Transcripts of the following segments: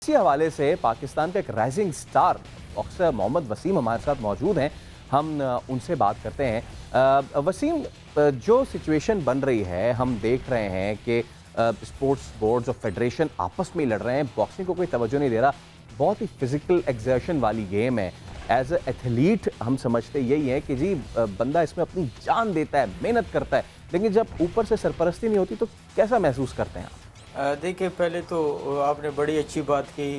इसी हवाले से पाकिस्तान का एक rising star boxer Mohammad Wasim हमारे साथ मौजूद हैं। हम उनसे बात करते हैं। वसीम, जो सिचुएशन बन रही है, हम देख रहे हैं कि स्पोर्ट्स बोर्ड्स और फेडरेशन आपस में लड़ रहे हैं, बॉक्सिंग को कोई तवज्जो नहीं दे रहा। बहुत ही फिजिकल एक्सर्शन वाली गेम है। एज ए एथलीट हम समझते यही है कि जी बंदा इसमें अपनी जान देता है, मेहनत करता है, लेकिन जब ऊपर से सरपरस्ती नहीं होती तो कैसा महसूस करते हैं आप? देखिए, पहले तो आपने बड़ी अच्छी बात की।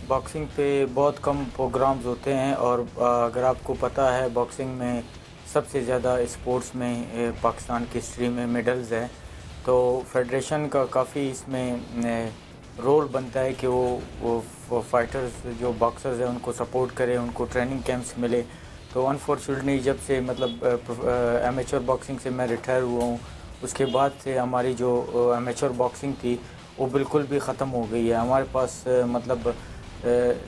बॉक्सिंग पे बहुत कम प्रोग्राम्स होते हैं और अगर आपको पता है बॉक्सिंग में सबसे ज़्यादा स्पोर्ट्स में पाकिस्तान की हिस्ट्री में मेडल्स हैं, तो फेडरेशन का काफ़ी इसमें रोल बनता है कि वो फाइटर्स जो बॉक्सर्स हैं उनको सपोर्ट करें, उनको ट्रेनिंग कैंप्स मिले। तो अनफॉर्चुनेटली जब से मतलब एमेचर बॉक्सिंग से मैं रिटायर हुआ हूँ, उसके बाद से हमारी जो एमेचर बॉक्सिंग थी वो बिल्कुल भी ख़त्म हो गई है। हमारे पास मतलब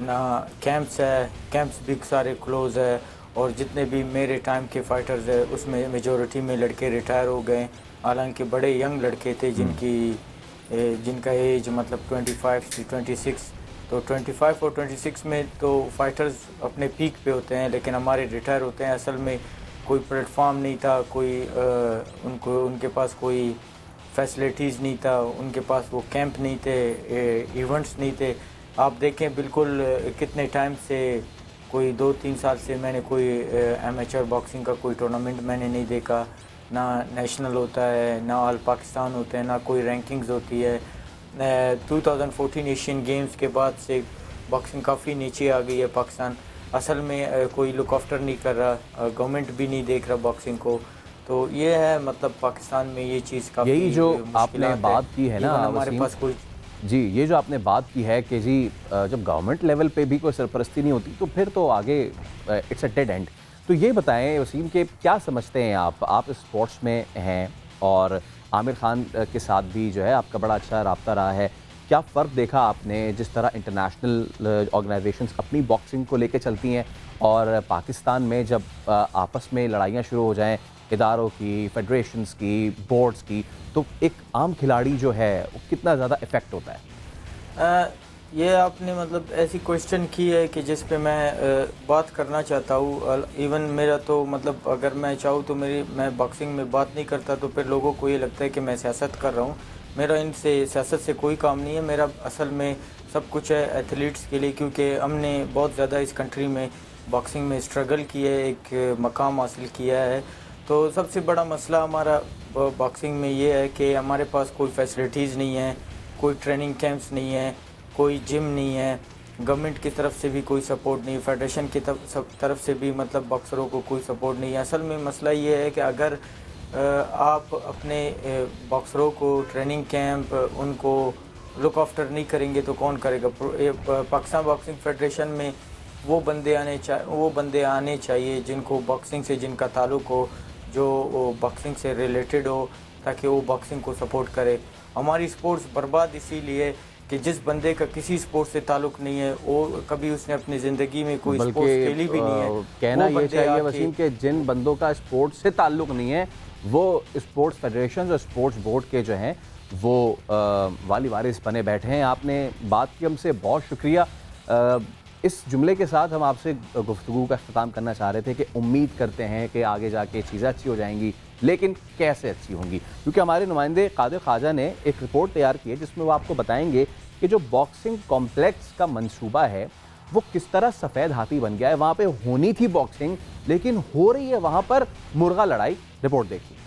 ना कैंप्स है, कैंप्स भी सारे क्लोज़ है, और जितने भी मेरे टाइम के फ़ाइटर्स है उसमें मेजॉरिटी में लड़के रिटायर हो गए। हालांकि बड़े यंग लड़के थे जिनका एज मतलब 25 से 26, तो 25 और 26 में तो फाइटर्स अपने पीक पे होते हैं, लेकिन हमारे रिटायर होते हैं। असल में कोई प्लेटफॉर्म नहीं था, उनके पास कोई फैसिलिटीज़ नहीं था, उनके पास वो कैंप नहीं थे, इवेंट्स नहीं थे। आप देखें बिल्कुल कितने टाइम से, कोई 2-3 साल से मैंने कोई एमेचर बॉक्सिंग का कोई टूर्नामेंट मैंने नहीं देखा। ना नेशनल होता है, ना ऑल पाकिस्तान होते हैं, ना कोई रैंकिंग्स होती है। 2014 एशियन गेम्स के बाद से बॉक्सिंग काफ़ी नीचे आ गई है पाकिस्तान। असल में कोई लुक आफ्टर नहीं कर रहा, गवर्नमेंट भी नहीं देख रहा बॉक्सिंग को। तो ये है मतलब पाकिस्तान में ये चीज़ काफ़ी, यही जो आपने बात की है ना हमारे पास कोई जी, ये जो आपने बात की है कि जी जब गवर्नमेंट लेवल पे भी कोई सरपरस्ती नहीं होती तो फिर तो आगे इट्स अ डेड एंड। तो ये बताएं वसीम के क्या समझते हैं आप स्पोर्ट्स में हैं और आमिर खान के साथ भी जो है आपका बड़ा अच्छा राब्ता रहा है। क्या फ़र्क देखा आपने जिस तरह इंटरनेशनल ऑर्गेनाइजेशंस अपनी बॉक्सिंग को लेकर चलती हैं और पाकिस्तान में जब आपस में लड़ाइयाँ शुरू हो जाएं इदारों की, फेडरेशंस की, बोर्ड्स की, तो एक आम खिलाड़ी जो है वो कितना ज़्यादा इफ़ेक्ट होता है? ये आपने मतलब ऐसी क्वेश्चन की है कि जिस पे मैं बात करना चाहता हूँ। इवन मेरा तो मतलब अगर मैं चाहूँ तो मैं बॉक्सिंग में बात नहीं करता तो फिर लोगों को ये लगता है कि मैं सियासत कर रहा हूँ। मेरा इनसे सियासत से कोई काम नहीं है। मेरा असल में सब कुछ है एथलीट्स के लिए, क्योंकि हमने बहुत ज़्यादा इस कंट्री में बॉक्सिंग में स्ट्रगल किया है, एक मकाम हासिल किया है। तो सबसे बड़ा मसला हमारा बॉक्सिंग में ये है कि हमारे पास कोई फैसिलिटीज़ नहीं है, कोई ट्रेनिंग कैंप्स नहीं है, कोई जिम नहीं है, गवर्नमेंट की तरफ से भी कोई सपोर्ट नहीं, फेडरेशन की तरफ से भी मतलब बॉक्सरों को कोई सपोर्ट नहीं है। असल में मसला ये है कि अगर आप अपने बॉक्सरों को ट्रेनिंग कैंप, उनको लुक आफ्टर नहीं करेंगे तो कौन करेगा? पाकिस्तान बॉक्सिंग फेडरेशन में वो बंदे आने चाहिए जिनको बॉक्सिंग से जिनका ताल्लुक़ हो, जो बॉक्सिंग से रिलेटेड हो, ताकि वो बॉक्सिंग को सपोर्ट करे। हमारी स्पोर्ट्स बर्बाद इसीलिए कि जिस बंदे का किसी स्पोर्ट्स से ताल्लुक़ नहीं है, वो कभी उसने अपनी ज़िंदगी में कोई स्पोर्ट्स खेली भी नहीं है। कहना ये चाहिए वसीम के जिन बंदों का स्पोर्ट्स से ताल्लुक़ नहीं है वो स्पोर्ट्स फेडरेशन और स्पोर्ट्स बोर्ड के जो हैं वो वाली वारिस बने बैठे हैं। आपने बात की, हमसे बहुत शुक्रिया। इस जुमले के साथ हम आपसे गुफ्तगू का इख्तिताम करना चाह रहे थे कि उम्मीद करते हैं कि आगे जाके चीज़ें अच्छी हो जाएंगी, लेकिन कैसे अच्छी होंगी? क्योंकि हमारे नुमाइंदे कादिर ख्वाजा ने एक रिपोर्ट तैयार की है जिसमें वो आपको बताएंगे कि जो बॉक्सिंग कॉम्प्लेक्स का मंसूबा है वो किस तरह सफ़ेद हाथी बन गया है। वहाँ पे होनी थी बॉक्सिंग, लेकिन हो रही है वहाँ पर मुर्गा लड़ाई। रिपोर्ट देखिए।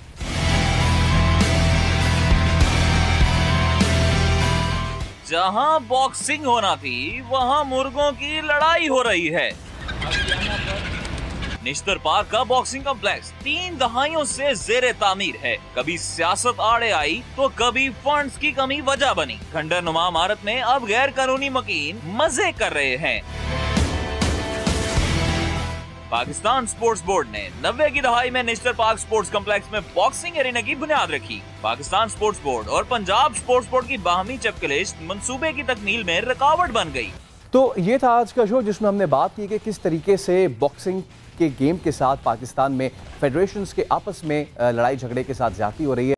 जहां बॉक्सिंग होना थी वहां मुर्गों की लड़ाई हो रही है। निश्तर पार्क का बॉक्सिंग कॉम्प्लेक्स 3 दहाइयों से जेरे तामीर है। कभी सियासत आड़े आई तो कभी फंड्स की कमी वजह बनी। खंडर नुमा इमारत में अब गैर कानूनी मकीन मजे कर रहे हैं। पाकिस्तान स्पोर्ट्स बोर्ड ने 90 की दहाई में निश्तर पार्क स्पोर्ट्स कॉम्प्लेक्स में बॉक्सिंग एरिना की बुनियाद रखी। पाकिस्तान स्पोर्ट्स बोर्ड और पंजाब स्पोर्ट्स बोर्ड की बाहमी चपकलिश मंसूबे की तकमील में रुकावट बन गई। तो ये था आज का शो जिसमें हमने बात की कि किस तरीके से बॉक्सिंग के गेम के साथ पाकिस्तान में फेडरेशंस के आपस में लड़ाई झगड़े के साथ ज्यादती हो रही है।